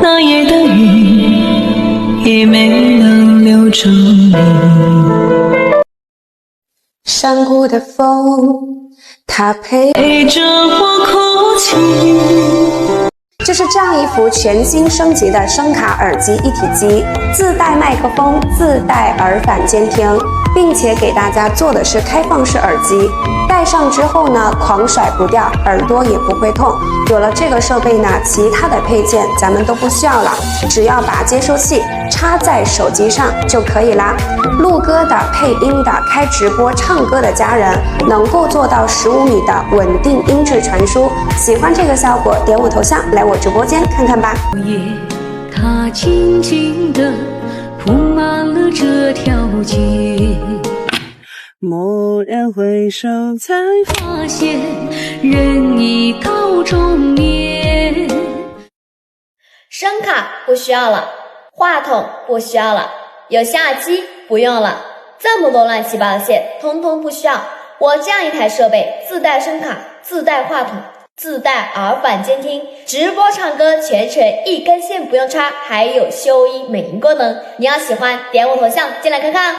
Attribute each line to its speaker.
Speaker 1: 那夜的雨也没能留住你。
Speaker 2: 山谷的风，它陪
Speaker 1: 着我哭泣。
Speaker 2: 就是这样一幅全新升级的声卡耳机一体机，自带麦克风，自带耳返监听，并且给大家做的是开放式耳机，戴上之后呢，狂甩不掉，耳朵也不会痛。有了这个设备呢，其他的配件咱们都不需要了，只要把接收器插在手机上就可以啦。录歌的、配音的、开直播唱歌的家人，能够做到15米的稳定音质传输。喜欢这个效果，点我头像来我直播间看看吧。
Speaker 1: 夜，它静静地铺满了这条街。蓦然回首，才发现人已到中年。
Speaker 3: 声卡不需要了，话筒不需要了，有相机不用了，这么多乱七八糟线通通不需要。我这样一台设备，自带声卡，自带话筒，自带耳返监听，直播唱歌全程一根线不用插，还有修音美音功能。你要喜欢，点我头像进来看看。